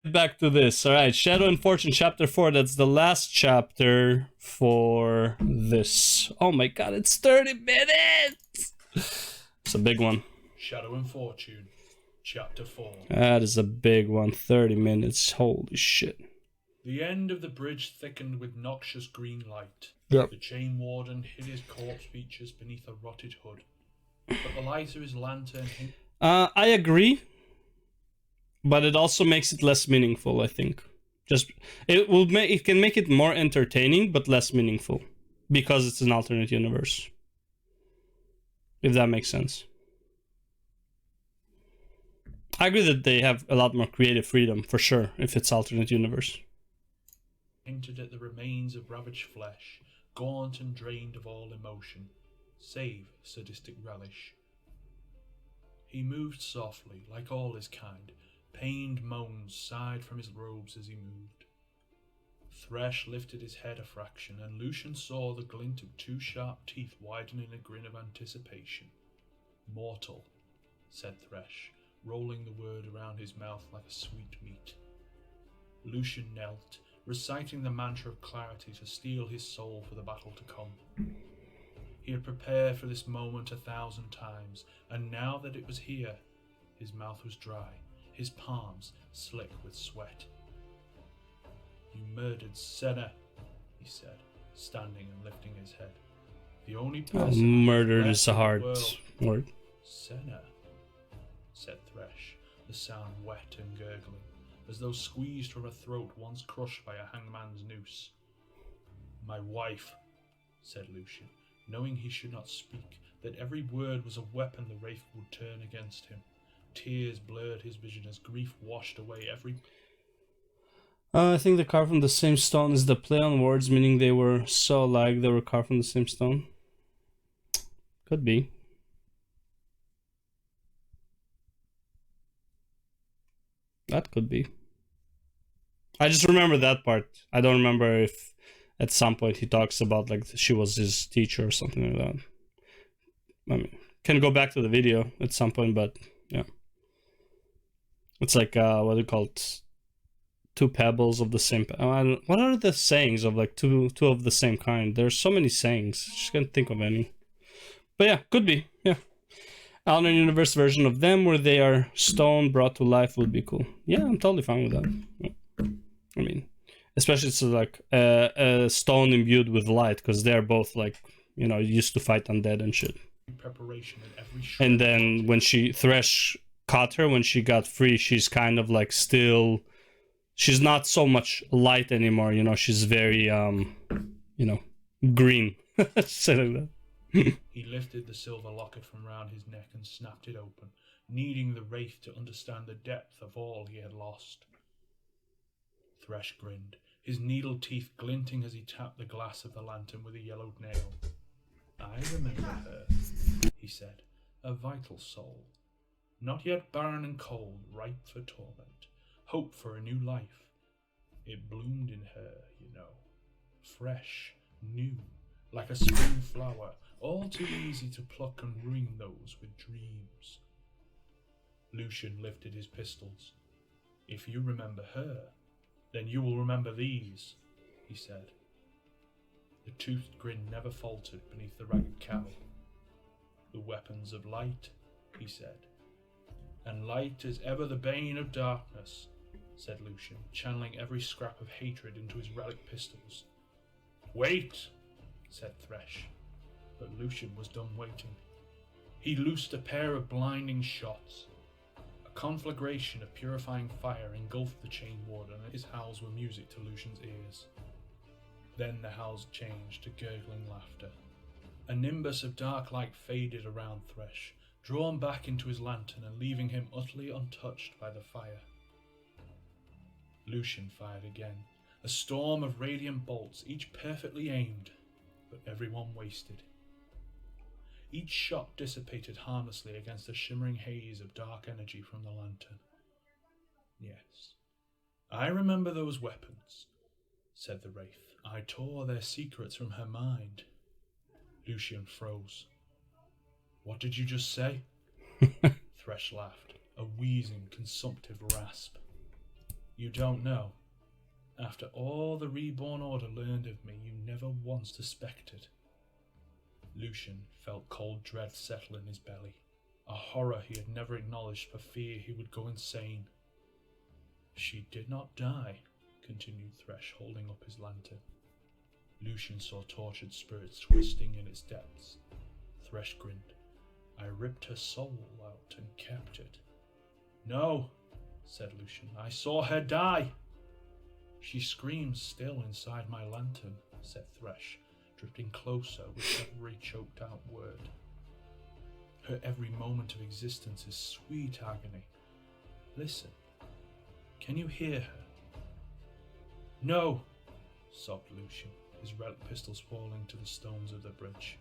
Back to this. All right, Shadow and Fortune chapter 4. That's the last chapter for this. Oh my god, it's 30 minutes. It's a big one. Shadow and Fortune chapter 4. That is a big one. 30 minutes. Holy shit. The end of the bridge thickened with noxious green light. Yep. The chain warden hid his corpse features beneath a rotted hood. But the light of his lantern... I agree. But it also makes it less meaningful, I think. It can make it more entertaining, but less meaningful. Because it's an alternate universe. If that makes sense. I agree that they have a lot more creative freedom, for sure, if it's alternate universe. Hinted at the remains of ravaged flesh, gaunt and drained of all emotion, save sadistic relish. He moved softly, like all his kind. Pained moans sighed from his robes as he moved. Thresh lifted his head a fraction, and Lucian saw the glint of two sharp teeth widen in a grin of anticipation. Mortal, said Thresh, rolling the word around his mouth like a sweet meat. Lucian knelt, reciting the mantra of clarity to steel his soul for the battle to come. He had prepared for this moment 1,000 times, and now that it was here, his mouth was dry, his palms slick with sweat. You murdered Senna, he said, standing and lifting his head. The only person murdered is a hard word. Senna, said Thresh, the sound wet and gurgling, as though squeezed from a throat once crushed by a hangman's noose. My wife, said Lucian, knowing he should not speak, that every word was a weapon the Wraith would turn against him. Tears blurred his vision as grief washed away every... I think they're carved from the same stone is the play on words, meaning they were so alike they were carved from the same stone. Could be. That could be. I just remember that part. I don't remember if at some point he talks about like she was his teacher or something like that. I mean, can go back to the video at some point, but yeah. It's like, what do you call it? Two pebbles of the same... what are the sayings of like two of the same kind? There's so many sayings. I just can't think of any. But yeah, could be. Yeah. Alternate universe version of them where they are stone brought to life would be cool. Yeah, I'm totally fine with that. Yeah. I mean, especially it's like a stone imbued with light, because they're both like, you know, used to fight undead and shit. Preparation in every and then when Thresh caught her when she got free, she's kind of like still... She's not so much light anymore, you know, she's very, you know, green. Say like that. He lifted the silver locket from round his neck and snapped it open, needing the Wraith to understand the depth of all he had lost. Thresh grinned, his needle teeth glinting as he tapped the glass of the lantern with a yellowed nail. I remember her, he said, a vital soul, not yet barren and cold, ripe for torment, hope for a new life. It bloomed in her, you know, fresh, new, like a spring flower, all too easy to pluck and ruin those with dreams. Lucian lifted his pistols. If you remember her, then you will remember these, he said. The toothed grin never faltered beneath the ragged cowl. The weapons of light, he said. And light is ever the bane of darkness, said Lucian, channeling every scrap of hatred into his relic pistols. Wait, said Thresh. But Lucian was done waiting. He loosed a pair of blinding shots. A conflagration of purifying fire engulfed the chain warden, and his howls were music to Lucian's ears. Then the howls changed to gurgling laughter. A nimbus of dark light faded around Thresh, drawn back into his lantern and leaving him utterly untouched by the fire. Lucian fired again, a storm of radiant bolts, each perfectly aimed, but every one wasted. Each shot dissipated harmlessly against the shimmering haze of dark energy from the lantern. Yes, I remember those weapons, said the Wraith. I tore their secrets from her mind. Lucian froze. What did you just say? Thresh laughed, a wheezing, consumptive rasp. You don't know. After all the Reborn Order learned of me, you never once suspected. Lucian felt cold dread settle in his belly, a horror he had never acknowledged for fear he would go insane. She did not die, continued Thresh, holding up his lantern. Lucian saw tortured spirits twisting in its depths. Thresh grinned. I ripped her soul out and kept it. No, said Lucian, I saw her die. She screams still inside my lantern, said Thresh, drifting closer with every choked out word. Her every moment of existence is sweet agony. Listen, can you hear her? No, sobbed Lucian, his relic pistols falling to the stones of the bridge.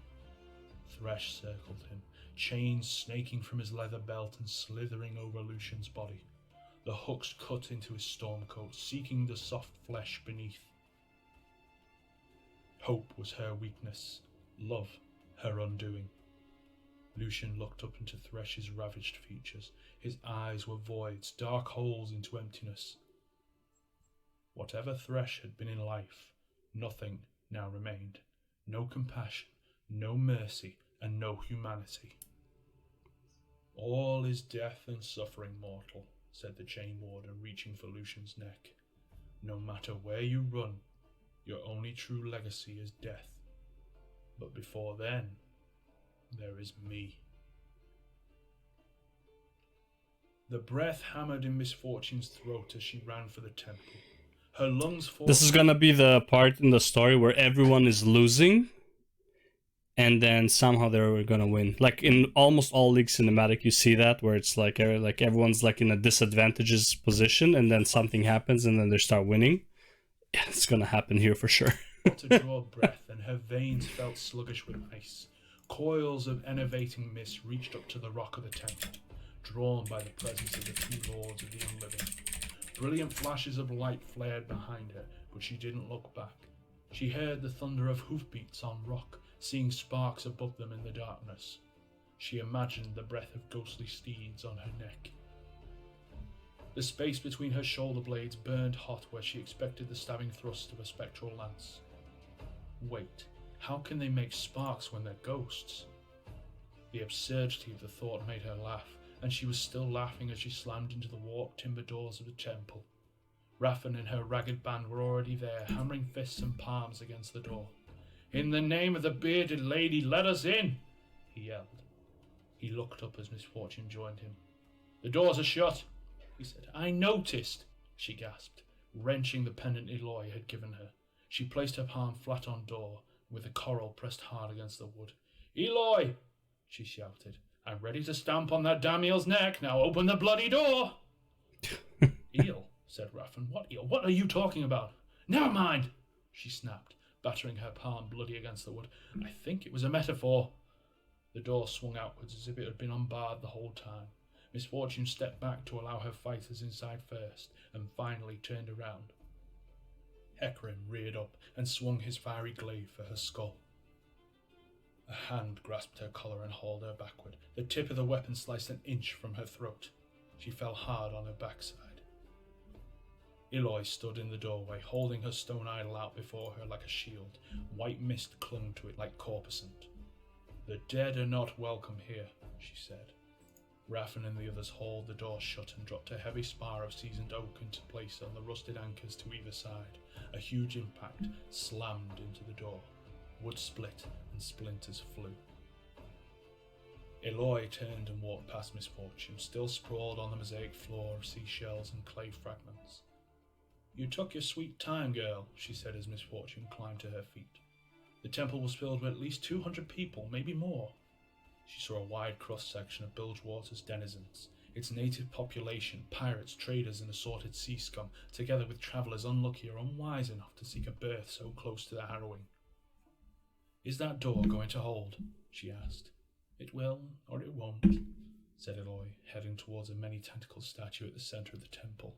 Thresh circled him, chains snaking from his leather belt and slithering over Lucian's body. The hooks cut into his stormcoat, seeking the soft flesh beneath. Hope was her weakness, love her undoing. Lucian looked up into Thresh's ravaged features. His eyes were voids, dark holes into emptiness. Whatever Thresh had been in life, nothing now remained. No compassion, no mercy, and no humanity. All is death and suffering, mortal, said the chain warden, reaching for Lucian's neck. No matter where you run, your only true legacy is death. But before then, there is me. The breath hammered in Misfortune's throat as she ran for the temple. Her lungs This is gonna be the part in the story where everyone is losing, and then somehow they're gonna win. Like in almost all League cinematic, you see that where it's like everyone's like in a disadvantageous position, and then something happens, and then they start winning. Yeah, it's gonna happen here for sure. to draw breath, and her veins felt sluggish with ice. Coils of enervating mist reached up to the rock of the temple, drawn by the presence of the two lords of the unliving. Brilliant flashes of light flared behind her, but she didn't look back. She heard the thunder of hoofbeats on rock, seeing sparks above them in the darkness. She imagined the breath of ghostly steeds on her neck. The space between her shoulder blades burned hot where she expected the stabbing thrust of a spectral lance. Wait, how can they make sparks when they're ghosts? The absurdity of the thought made her laugh, and she was still laughing as she slammed into the warped timber doors of the temple. Raffen and her ragged band were already there, hammering fists and palms against the door. "In the name of the bearded lady, let us in!" he yelled. He looked up as Misfortune joined him. "The doors are shut," he said. "I noticed," she gasped, wrenching the pendant Eloy had given her. She placed her palm flat on door, with the coral pressed hard against the wood. "Eloy!" she shouted. "I'm ready to stamp on that damn eel's neck. Now open the bloody door!" "Eel?" said Raffen. "What eel? What are you talking about?" "Never mind," she snapped, battering her palm bloody against the wood. "I think it was a metaphor." The door swung outwards as if it had been unbarred the whole time. Misfortune stepped back to allow her fighters inside first, and finally turned around. Hecarim reared up and swung his fiery glaive for her skull. A hand grasped her collar and hauled her backward. The tip of the weapon sliced an inch from her throat. She fell hard on her backside. Eloy stood in the doorway, holding her stone idol out before her like a shield. White mist clung to it like corpuscent. "The dead are not welcome here," she said. Raffen and the others hauled the door shut and dropped a heavy spar of seasoned oak into place on the rusted anchors to either side. A huge impact slammed into the door. Wood split and splinters flew. Eloy turned and walked past Misfortune, still sprawled on the mosaic floor of seashells and clay fragments. "You took your sweet time, girl," she said as Misfortune climbed to her feet. The temple was filled with at least 200 people, maybe more. She saw a wide cross-section of Bilgewater's denizens, its native population, pirates, traders and assorted sea scum, together with travellers unlucky or unwise enough to seek a berth so close to the harrowing. "Is that door going to hold?" she asked. "It will, or it won't," said Eloy, heading towards a many-tentacled statue at the centre of the temple.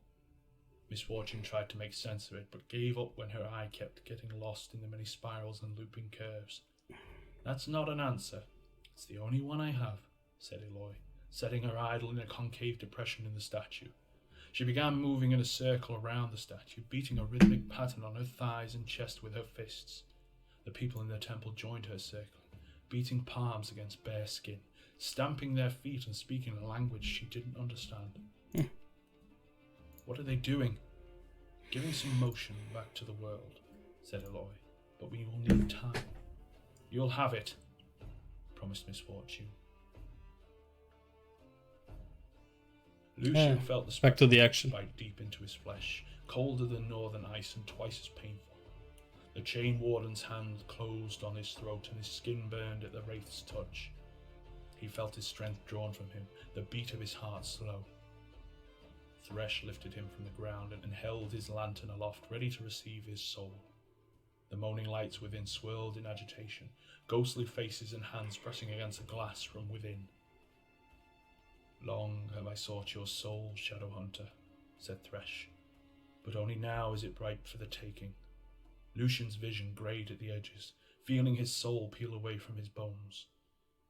Misfortune tried to make sense of it, but gave up when her eye kept getting lost in the many spirals and looping curves. "That's not an answer. It's the only one I have," said Eloy, setting her idol in a concave depression in the statue. She began moving in a circle around the statue, beating a rhythmic pattern on her thighs and chest with her fists. The people in the temple joined her circle, beating palms against bare skin, stamping their feet and speaking a language she didn't understand. What are they doing? Giving some motion back to the world, said Eloy, but we will need time. You'll have it, promised Misfortune. Lucian felt the back to the action. bite deep into his flesh, colder than northern ice and twice as painful. The chain warden's hand closed on his throat and his skin burned at the wraith's touch. He felt his strength drawn from him, the beat of his heart slow. Thresh lifted him from the ground and held his lantern aloft, ready to receive his soul. The moaning lights within swirled in agitation, ghostly faces and hands pressing against the glass from within. Long have I sought your soul, Shadow Hunter, said Thresh, but only now is it ripe for the taking. Lucian's vision greyed at the edges, feeling his soul peel away from his bones.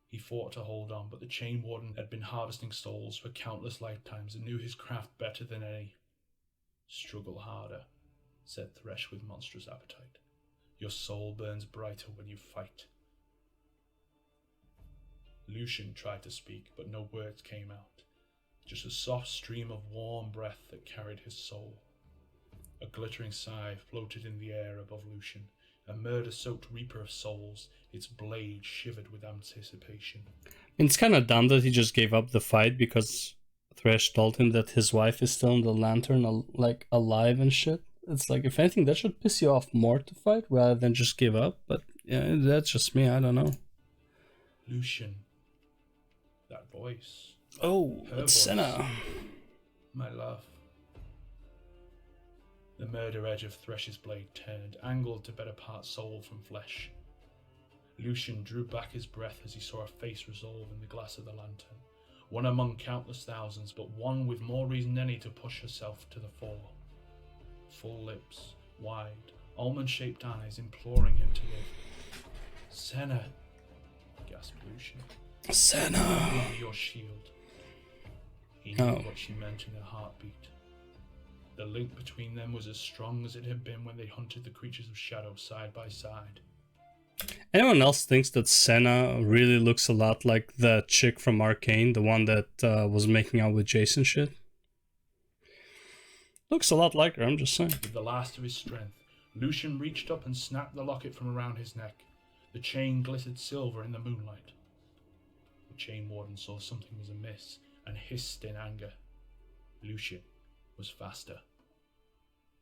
He fought to hold on, but the Chain Warden had been harvesting souls for countless lifetimes and knew his craft better than any. Struggle harder, said Thresh with monstrous appetite. Your soul burns brighter when you fight. Lucian tried to speak, but no words came out, just a soft stream of warm breath that carried his soul. A glittering sigh floated in the air above Lucian, a murder-soaked reaper of souls, its blade shivered with anticipation. It's kind of dumb that he just gave up the fight because Thresh told him that his wife is still in the lantern, like alive and shit. It's like, if anything, that should piss you off more to fight rather than just give up. But yeah, that's just me. I don't know. Lucian. That voice. Oh, Her it's voice. Senna. My love. The murder edge of Thresh's blade turned, angled to better part soul from flesh. Lucian drew back his breath as he saw a face resolve in the glass of the lantern, one among countless thousands, but one with more reason than any to push herself to the fore. Full lips, wide, almond-shaped eyes imploring him to live. Senna, gasped Lucian. Senna. Give me your shield. He knew what she meant in her heartbeat. The link between them was as strong as it had been when they hunted the creatures of shadow side by side. Anyone else thinks that Senna really looks a lot like the chick from Arcane, the one that was making out with Jason shit? Looks a lot like her, I'm just saying. With the last of his strength, Lucian reached up and snapped the locket from around his neck. The chain glittered silver in the moonlight. The Chain Warden saw something was amiss and hissed in anger. Lucian was faster.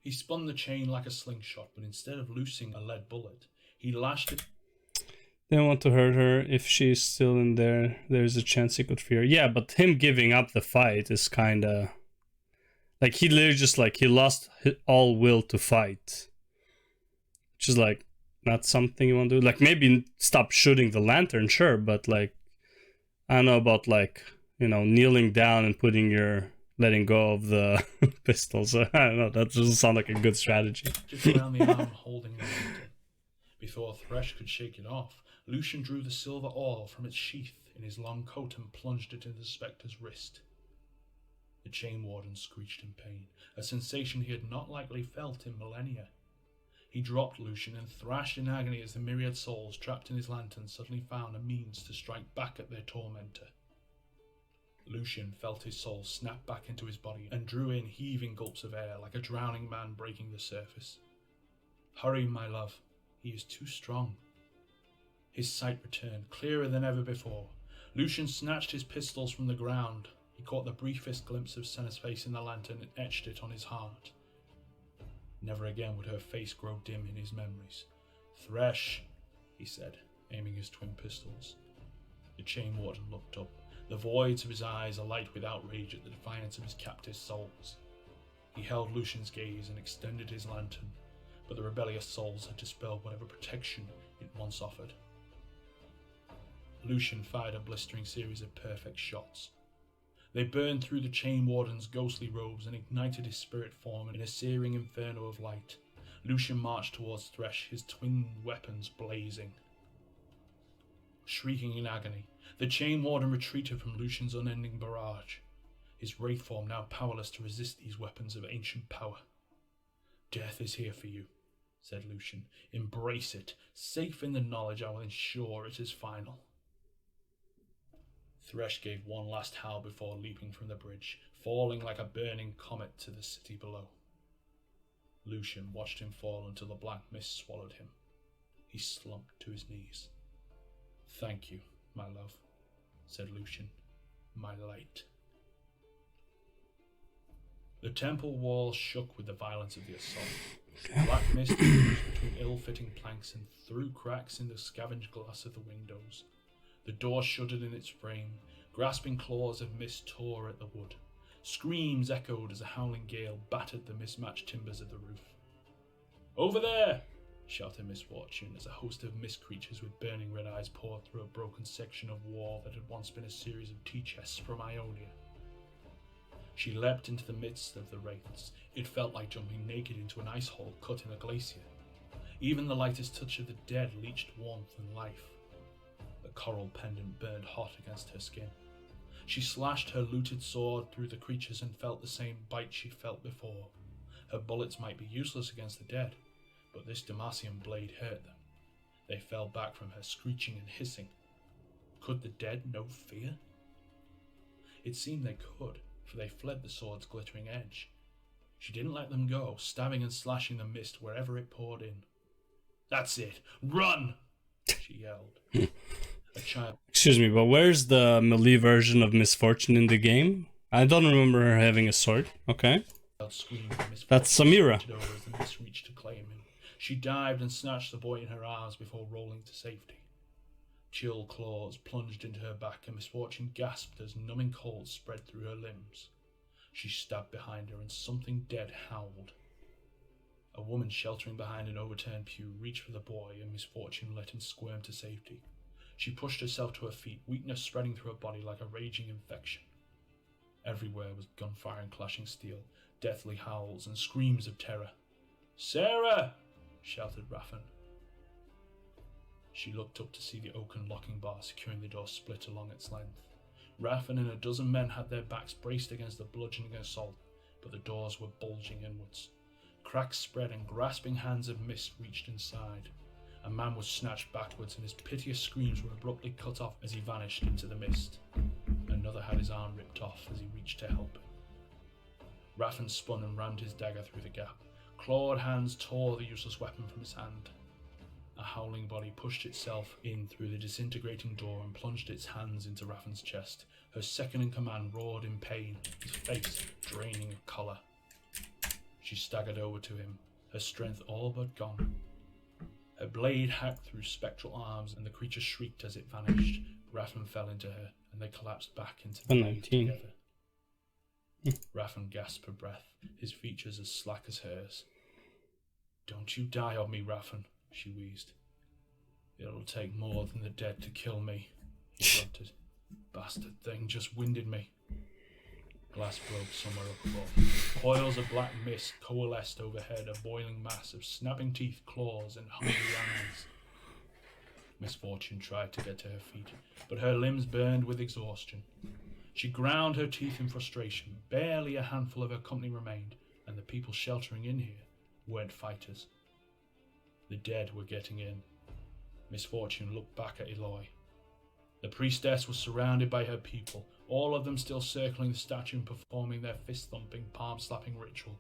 He spun the chain like a slingshot, but instead of loosing a lead bullet, he lashed it. They want to hurt her. If she's still in there, there's a chance he could fear. Yeah, but him giving up the fight is kind of... Like, he literally just, like, he lost all will to fight. Which is, like, not something you want to do. Like, maybe stop shooting the lantern, sure, but, like, I don't know about, like, you know, kneeling down and letting go of the pistols. I don't know, that doesn't sound like a good strategy. Just around the arm holding the lantern. Before Thresh could shake it off, Lucian drew the silver oil from its sheath in his long coat and plunged it into the spectre's wrist. The Chain Warden screeched in pain, a sensation he had not likely felt in millennia. He dropped Lucian and thrashed in agony as the myriad souls trapped in his lantern suddenly found a means to strike back at their tormentor. Lucian felt his soul snap back into his body and drew in heaving gulps of air like a drowning man breaking the surface. Hurry, my love. He is too strong. His sight returned, clearer than ever before. Lucian snatched his pistols from the ground. He caught the briefest glimpse of Senna's face in the lantern and etched it on his heart. Never again would her face grow dim in his memories. Thresh, he said, aiming his twin pistols. The Chain Warden looked up, the voids of his eyes alight with outrage at the defiance of his captive souls. He held Lucian's gaze and extended his lantern, but the rebellious souls had dispelled whatever protection it once offered. Lucian fired a blistering series of perfect shots. They burned through the Chain Warden's ghostly robes and ignited his spirit form in a searing inferno of light. Lucian marched towards Thresh, his twin weapons blazing. Shrieking in agony, the Chain Warden retreated from Lucian's unending barrage. his wraith form now powerless to resist these weapons of ancient power. "Death is here for you," said Lucian. "Embrace it, safe in the knowledge I will ensure it is final." Thresh gave one last howl before leaping from the bridge, falling like a burning comet to the city below. Lucian watched him fall until the black mist swallowed him. He slumped to his knees. "Thank you, my love," said Lucian. "My light." The temple walls shook with the violence of the assault. Black mist oozed between ill-fitting planks and through cracks in the scavenged glass of the windows. The door shuddered in its frame. Grasping claws of mist tore at the wood. Screams echoed as a howling gale battered the mismatched timbers of the roof. "Over there!" shouted Misfortune as a host of mist creatures with burning red eyes poured through a broken section of wall that had once been a series of tea chests from Ionia. She leapt into the midst of the wraiths. It felt like jumping naked into an ice hole cut in a glacier. Even the lightest touch of the dead leached warmth and life. The coral pendant burned hot against her skin. She slashed her looted sword through the creatures and felt the same bite she felt before. Her bullets might be useless against the dead, but this Demacian blade hurt them. They fell back from her, screeching and hissing. Could the dead know fear? It seemed they could, for they fled the sword's glittering edge. She didn't let them go, stabbing and slashing the mist wherever it poured in. "That's it! Run!" she yelled. A child. Excuse me, but where's the melee version of Misfortune in the game? I don't remember her having a sword. Okay. Screamed That's Samira. over as the mist reached to claim him. She dived and snatched the boy in her arms before rolling to safety. Chill claws plunged into her back and Misfortune gasped as numbing cold spread through her limbs. She stabbed behind her and something dead howled. A woman sheltering behind an overturned pew reached for the boy and Misfortune let him squirm to safety. She pushed herself to her feet, weakness spreading through her body like a raging infection. Everywhere was gunfire and clashing steel, deathly howls and screams of terror. "Sarah!" shouted Raffen. She looked up to see the oaken locking bar securing the door split along its length. Raffen and a dozen men had their backs braced against the bludgeoning assault, but the doors were bulging inwards. Cracks spread and grasping hands of mist reached inside. A man was snatched backwards and his piteous screams were abruptly cut off as he vanished into the mist. Another had his arm ripped off as he reached to help him. Raffen spun and rammed his dagger through the gap. Clawed hands tore the useless weapon from his hand. A howling body pushed itself in through the disintegrating door and plunged its hands into Raffen's chest. Her second-in-command roared in pain, his face draining of colour. She staggered over to him, her strength all but gone. Her blade hacked through spectral arms and the creature shrieked as it vanished. Raffen fell into her and they collapsed back into the cave together. Raffen gasped for breath, his features as slack as hers. "Don't you die on me, Raffen," she wheezed. "It'll take more than the dead to kill me," he grunted. "Bastard thing just winded me." Glass broke somewhere up above. Coils of black mist coalesced overhead, a boiling mass of snapping teeth, claws, and hungry eyes. Misfortune tried to get to her feet, but her limbs burned with exhaustion. She ground her teeth in frustration. Barely a handful of her company remained, and the people sheltering in here weren't fighters. The dead were getting in. Misfortune looked back at Eloy. The priestess was surrounded by her people, all of them still circling the statue and performing their fist-thumping, palm-slapping ritual.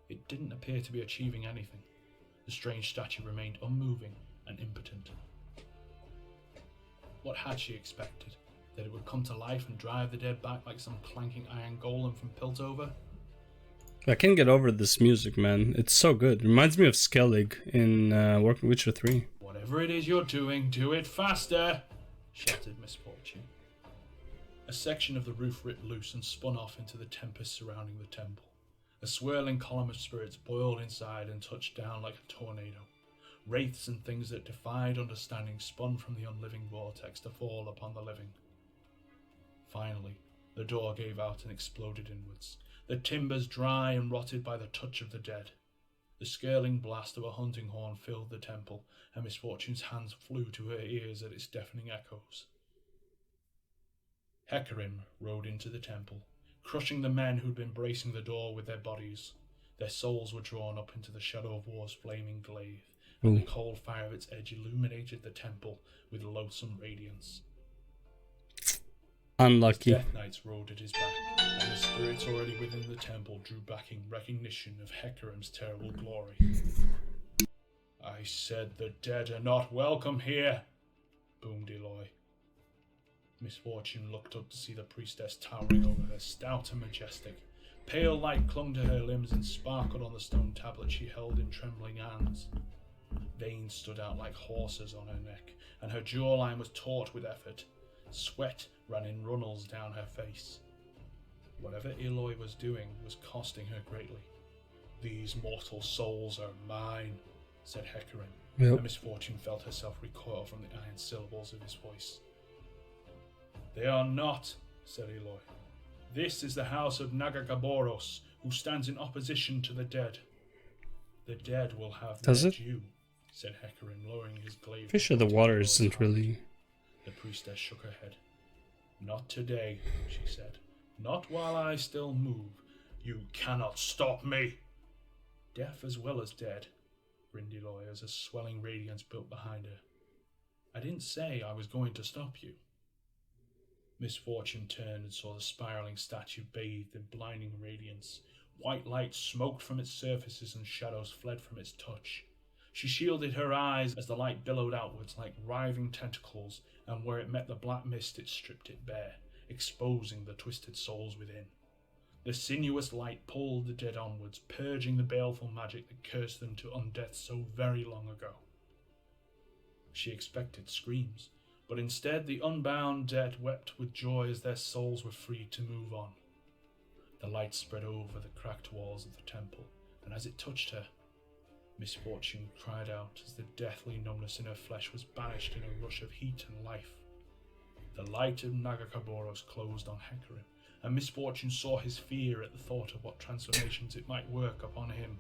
It didn't appear to be achieving anything. The strange statue remained unmoving and impotent. What had she expected? That it would come to life and drive the dead back like some clanking iron golem from Piltover? I can't get over this music, man. It's so good. It reminds me of Skellig in Witcher 3. "Whatever it is you're doing, do it faster!" shouted Misfortune. A section of the roof ripped loose and spun off into the tempest surrounding the temple. A swirling column of spirits boiled inside and touched down like a tornado. Wraiths and things that defied understanding spun from the unliving vortex to fall upon the living. Finally, the door gave out and exploded inwards, the timbers dry and rotted by the touch of the dead. The skirling blast of a hunting horn filled the temple, and Misfortune's hands flew to her ears at its deafening echoes. Hecarim rode into the temple, crushing the men who'd been bracing the door with their bodies. Their souls were drawn up into the shadow of war's flaming glaive, and the cold fire of its edge illuminated the temple with loathsome radiance. Unlucky. Death Knights rode at his back, and the spirits already within the temple drew back in recognition of Hecarim's terrible glory. I said the dead are not welcome here, boomed Eloy. Misfortune looked up to see the priestess towering over her, stout and majestic. Pale light clung to her limbs and sparkled on the stone tablet she held in trembling hands. Veins stood out like horses on her neck, and her jawline was taut with effort. Sweat ran in runnels down her face. Whatever Eloy was doing was costing her greatly. These mortal souls are mine, said Hecarim, and Misfortune felt herself recoil from the iron syllables of his voice. They are not, said Eloy. This is the house of Nagagaboros, who stands in opposition to the dead. The dead will have their due, said Hecarim, lowering his glaive. Pretty sure the water isn't really... The priestess shook her head. Not today, she said. Not while I still move. You cannot stop me. Deaf as well as dead, grinned Eloy as a swelling radiance built behind her. I didn't say I was going to stop you. Misfortune turned and saw the spiraling statue bathed in blinding radiance. White light smoked from its surfaces and shadows fled from its touch. She shielded her eyes as the light billowed outwards like writhing tentacles, and where it met the black mist it stripped it bare, exposing the twisted souls within. The sinuous light pulled the dead onwards, purging the baleful magic that cursed them to undeath so very long ago. She expected screams, but instead the unbound dead wept with joy as their souls were freed to move on. The light spread over the cracked walls of the temple, and as it touched her, Misfortune cried out as the deathly numbness in her flesh was banished in a rush of heat and life. The light of Nagakaboros closed on Hecarim, and Misfortune saw his fear at the thought of what transformations it might work upon him.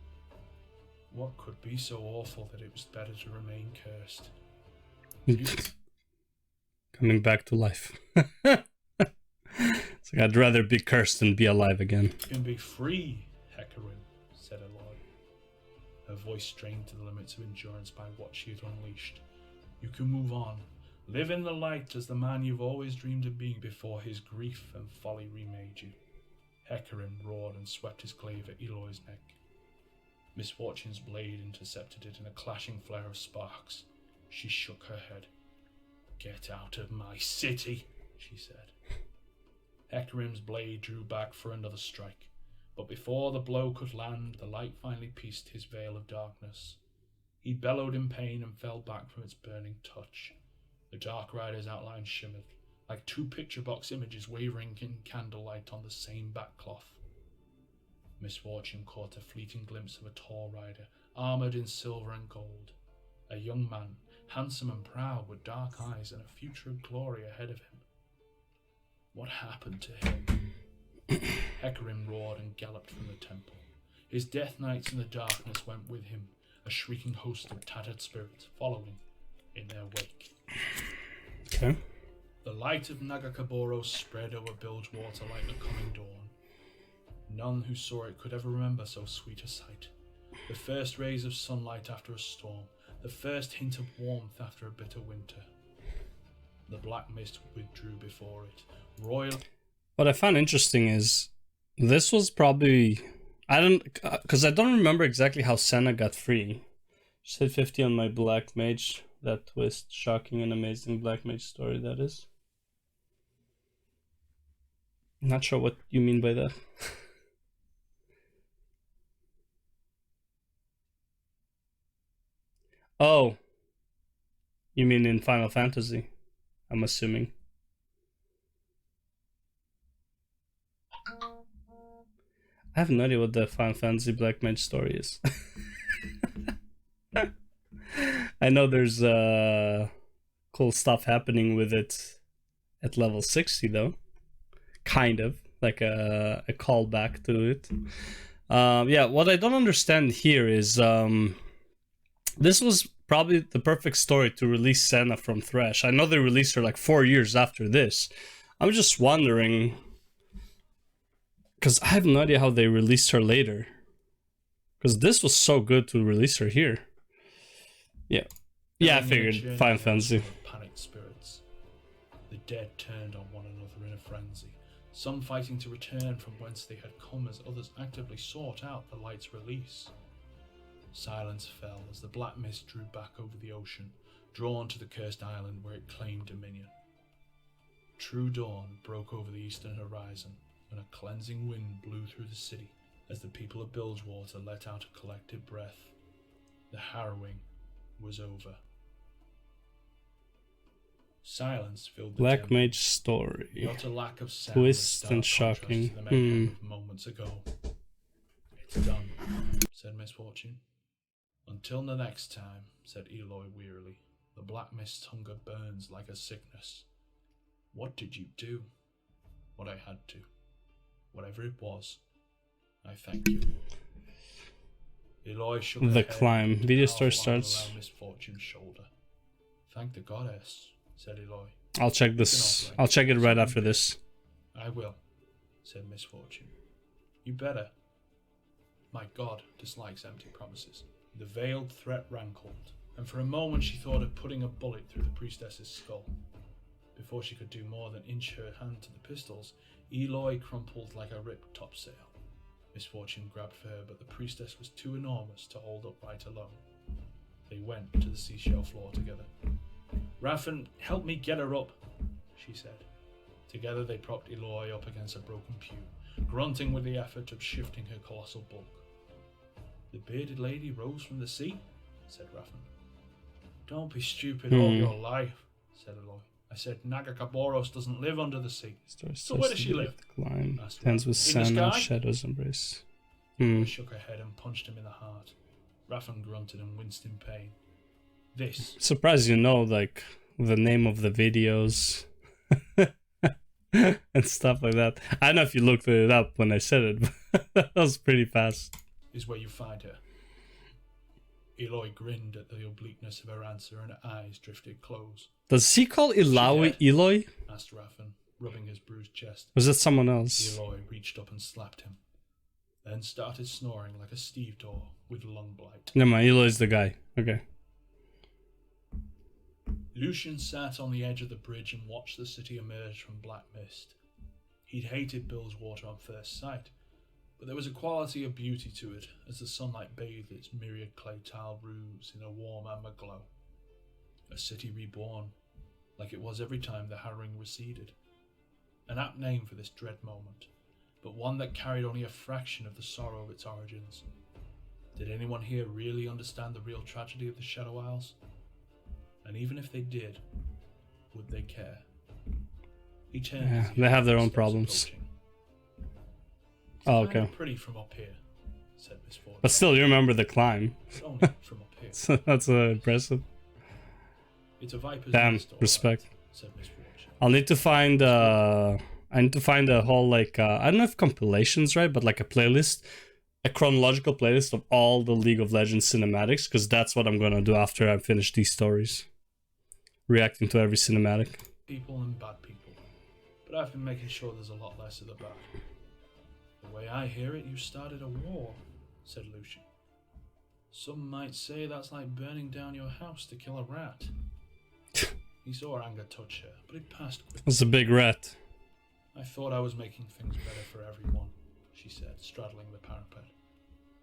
What could be so awful that it was better to remain cursed? Coming back to life. It's like I'd rather be cursed than be alive again. You can be free, Hecarim, said Eloy. Her voice strained to the limits of endurance by what she had unleashed. You can move on. Live in the light as the man you've always dreamed of being before his grief and folly remade you. Hecarim roared and swept his glaive at Eloy's neck. Misfortune's blade intercepted it in a clashing flare of sparks. She shook her head. Get out of my city, she said. Hecarim's blade drew back for another strike, but before the blow could land, the light finally pieced his veil of darkness. He bellowed in pain and fell back from its burning touch. The Dark Rider's outline shimmered, like two picture box images wavering in candlelight on the same backcloth. Misfortune caught a fleeting glimpse of a tall rider, armoured in silver and gold. A young man, handsome and proud, with dark eyes and a future of glory ahead of him. What happened to him? Hecarim roared and galloped from the temple. His death knights in the darkness went with him, a shrieking host of tattered spirits following in their wake. Okay. The light of Nagakaboros spread over Bilgewater like the coming dawn. None who saw it could ever remember so sweet a sight. The first rays of sunlight after a storm, the first hint of warmth after a bitter winter. The black mist withdrew before it. What I found interesting is this was probably... because I don't remember exactly how Senna got free. Just hit 50 on my Black Mage. That twist. Shocking and amazing Black Mage story, that is. Not sure what you mean by that. Oh. You mean in Final Fantasy, I'm assuming. I have no idea what the Final Fantasy Black Mage story is. I know there's cool stuff happening with it at level 60 though. Kind of. Like a callback to it. Yeah, what I don't understand here is this was probably the perfect story to release Senna from Thresh. I know they released her like 4 years after this. I'm just wondering Because I have no idea how they released her later. Because this was so good to release her here. Yeah. Yeah, I figured. Final Fantasy. Panicked spirits. The dead turned on one another in a frenzy, some fighting to return from whence they had come as others actively sought out the light's release. Silence fell as the black mist drew back over the ocean, drawn to the cursed island where it claimed dominion. True dawn broke over the eastern horizon, and a cleansing wind blew through the city as the people of Bilgewater let out a collective breath. The harrowing was over. Silence filled the Black temple. Mage story. The utter lack of sound Twist stark and contrast shocking. to the mayhem of moments ago. It's done, said Miss Fortune. Until the next time, said Eloy wearily. The black mist's hunger burns like a sickness. What did you do? What I had to. Whatever it was, I thank you. Eloy shook her The head climb. and put a Video powerful story arm starts. around Miss Fortune's shoulder. Thank the goddess, said Eloy. I'll check this. I'll check it right after this. I will, said Miss Fortune. You better. My God dislikes empty promises. The veiled threat rankled, and for a moment she thought of putting a bullet through the priestess's skull. Before she could do more than inch her hand to the pistols, Eloy crumpled like a ripped topsail. Miss Fortune grabbed for her, but the priestess was too enormous to hold upright alone. They went to the seashell floor together. Raffen, help me get her up, she said. Together they propped Eloy up against a broken pew, grunting with the effort of shifting her colossal bulk. The bearded lady rose from the sea, said Raffen. Don't be stupid all your life, said Eloy. I said Nagakaboros doesn't live under the sea. So where does she live? Climb. Ends with sun and shadows embrace. Eloy shook her head and punched him in the heart. Raffen grunted and winced in pain. This. Surprised you know, like, the name of the videos and stuff like that. I don't know if you looked it up when I said it, but that was pretty fast. Is where you find her. Eloy grinned at the obliqueness of her answer and her eyes drifted close. Does he call Eloy? Asked Raffen, rubbing his bruised chest. Was that someone else? Eloy reached up and slapped him, then started snoring like a stevedore with lung blight. Never mind, Eloy's the guy. Okay. Lucian sat on the edge of the bridge and watched the city emerge from black mist. He'd hated Bilgewater on first sight, but there was a quality of beauty to it as the sunlight bathed its myriad clay tile roofs in a warm amber glow. A city reborn, like it was every time the harrowing receded. An apt name for this dread moment, but one that carried only a fraction of the sorrow of its origins. Did anyone here really understand the real tragedy of the Shadow Isles? And even if they did, would they care? He turned. Yeah, they have their own problems. Oh, okay. Pretty from up here, said Miss Ford. But still, you remember the climb. It's only from up here. So that's impressive. It's a viper's Damn, nest, all respect. right, said Miss Fortune. I'll need to find I need to find a whole, like, I don't know if compilations, right, but like a playlist, a chronological playlist of all the League of Legends cinematics, because that's what I'm gonna do after I finish these stories, reacting to every cinematic. People and bad people, but I've been making sure there's a lot less of the bad. The way I hear it, you started a war, said Lucian. Some might say that's like burning down your house to kill a rat. He saw anger touch her, but it passed quickly. It's a big rat. I thought I was making things better for everyone, she said, straddling the parapet.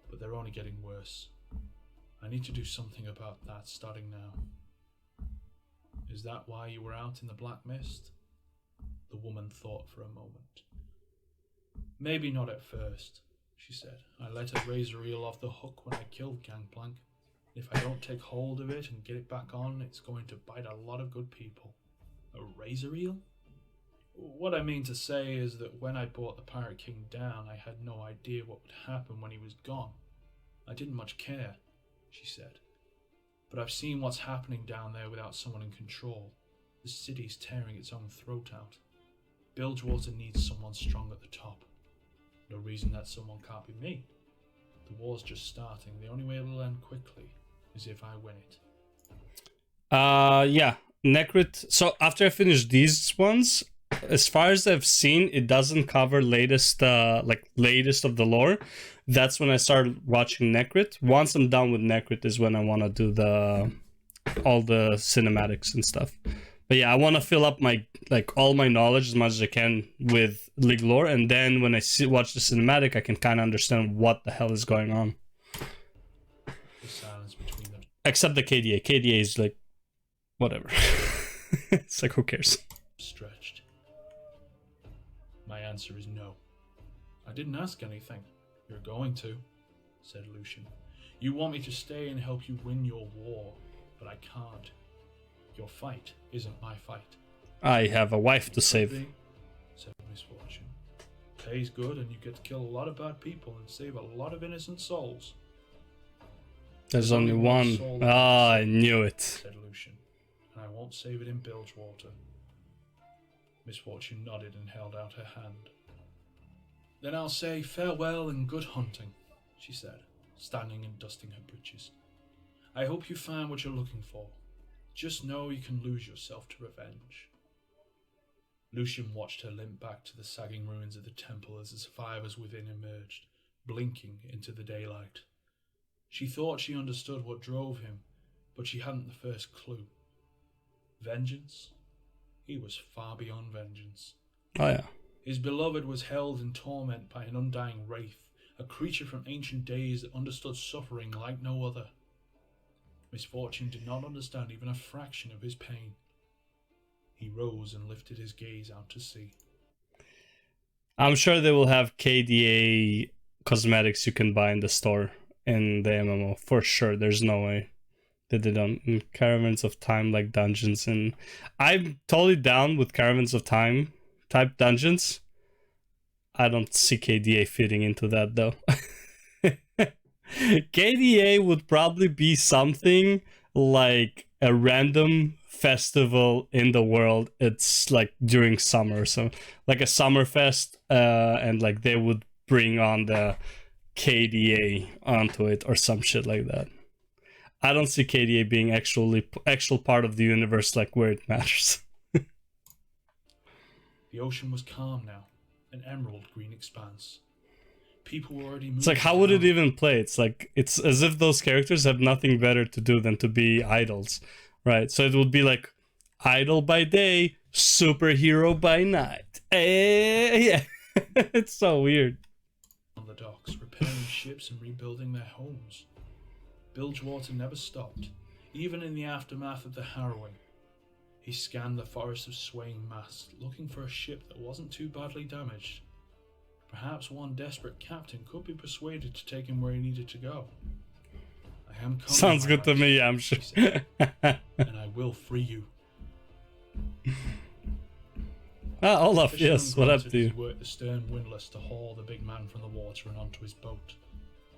But they're only getting worse. I need to do something about that starting now. Is that why you were out in the black mist? The woman thought for a moment. Maybe not at first, she said. I let a razor eel off the hook when I killed Gangplank. If I don't take hold of it and get it back on, it's going to bite a lot of good people. A razor eel? What I mean to say is that when I brought the Pirate King down, I had no idea what would happen when he was gone. I didn't much care, she said. But I've seen what's happening down there without someone in control. The city's tearing its own throat out. Bilgewater needs someone strong at the top. No reason that someone can't be me. The war's just starting. The only way it will end quickly is if I win it. Yeah. Necrit. So after I finish these ones, as far as I've seen, it doesn't cover latest latest of the lore. That's when I started watching Necrit. Once I'm done with Necrit is when I want to do all the cinematics and stuff. But yeah, I want to fill up my all my knowledge as much as I can with League lore, and then when I watch the cinematic, I can kind of understand what the hell is going on. The silence between them. Except the KDA. KDA is like, whatever. It's like, who cares? Stretched. My answer is no. I didn't ask anything. You're going to, said Lucian. You want me to stay and help you win your war, but I can't. Your fight isn't my fight. I have a wife to save. Be, said Misfortune. Pay's good and you get to kill a lot of bad people and save a lot of innocent souls. There's only one. Ah, I knew it, said Lucian. And I won't save it in Bilgewater. Misfortune nodded and held out her hand. Then I'll say farewell and good hunting, she said, standing and dusting her breeches. I hope you find what you're looking for. Just know you can lose yourself to revenge. Lucian watched her limp back to the sagging ruins of the temple as the survivors within emerged, blinking into the daylight. She thought she understood what drove him, but she hadn't the first clue. Vengeance? He was far beyond vengeance. Oh yeah. His beloved was held in torment by an undying wraith, a creature from ancient days that understood suffering like no other. Misfortune did not understand even a fraction of his pain. He rose and lifted his gaze out to sea. I'm sure they will have KDA cosmetics you can buy in the store in the MMO. For sure, there's no way that they don't. In Caravans of Time, like dungeons. And I'm totally down with Caravans of Time type dungeons. I don't see KDA fitting into that though. KDA would probably be something like a random festival in the world. It's like during summer, so like a summer fest, and like they would bring on the KDA onto it or some shit like that. I don't see KDA being actual part of the universe, like where it matters. The ocean was calm now, an emerald green expanse. People were already moving. It's like, how would it even play? It's like, it's as if those characters have nothing better to do than to be idols, right? So it would be like, idol by day, superhero by night. Yeah. It's so weird. On the docks, repairing ships and rebuilding their homes. Bilgewater never stopped, even in the aftermath of the harrowing. He scanned the forest of swaying masts, looking for a ship that wasn't too badly damaged. Perhaps one desperate captain could be persuaded to take him where he needed to go. I am coming. Sounds good to me, I'm sure. Said, and I will free you. Olaf, yes, what up to you? He worked the stern windlass to haul the big man from the water and onto his boat.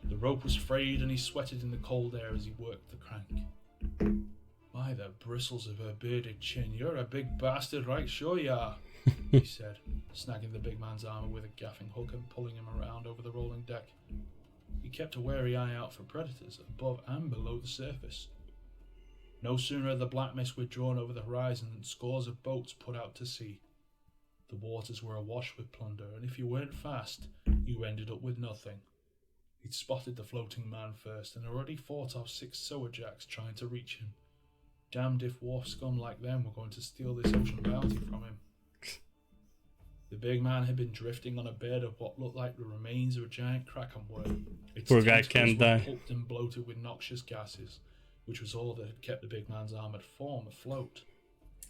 The rope was frayed and he sweated in the cold air as he worked the crank. By the bristles of her bearded chin, you're a big bastard, right sure you are, he said, snagging the big man's armor with a gaffing hook and pulling him around over the rolling deck. He kept a wary eye out for predators above and below the surface. No sooner had the black mist withdrawn over the horizon than scores of boats put out to sea. The waters were awash with plunder, and if you weren't fast, you ended up with nothing. He'd spotted the floating man first and already fought off 6 sowerjacks trying to reach him. Damned if wharf scum like them were going to steal this ocean bounty from him. The big man had been drifting on a bed of what looked like the remains of a giant kraken worm. Its Poor guy can't die. Pulped and bloated with noxious gases, which was all that had kept the big man's armored form afloat.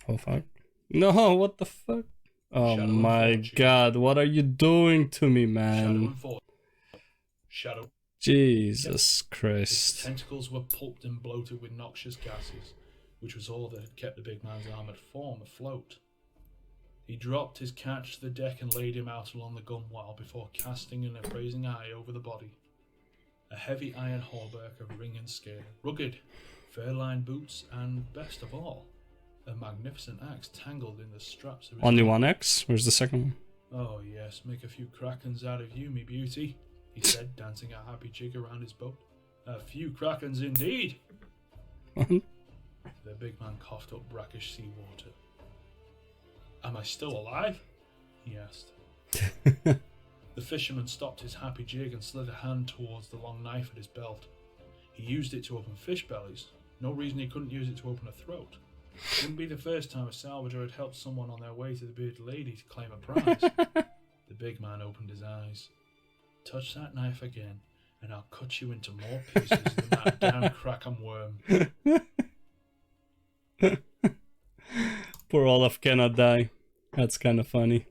Oh fuck. No, what the fuck? Oh my god, what are you doing to me, man? Shadow. Jesus Christ. Its tentacles were pulped and bloated with noxious gases, which was all that had kept the big man's armoured form afloat. He dropped his catch to the deck and laid him out along the gunwale before casting an appraising eye over the body. A heavy iron hauberk of ring and scale, rugged, fur-lined boots, and, best of all, a magnificent axe tangled in the straps of his Only one axe? Where's the second one? Oh yes, make a few krakens out of you, me beauty, he said, dancing a happy jig around his boat. A few krakens indeed. The big man coughed up brackish seawater. Am I still alive? He asked. The fisherman stopped his happy jig and slid a hand towards the long knife at his belt. He used it to open fish bellies. No reason he couldn't use it to open a throat. It wouldn't be the first time a salvager had helped someone on their way to the bearded lady to claim a prize. The big man opened his eyes. Touch that knife again, and I'll cut you into more pieces than that damn Kraken worm. Poor Olaf cannot die. That's kind of funny.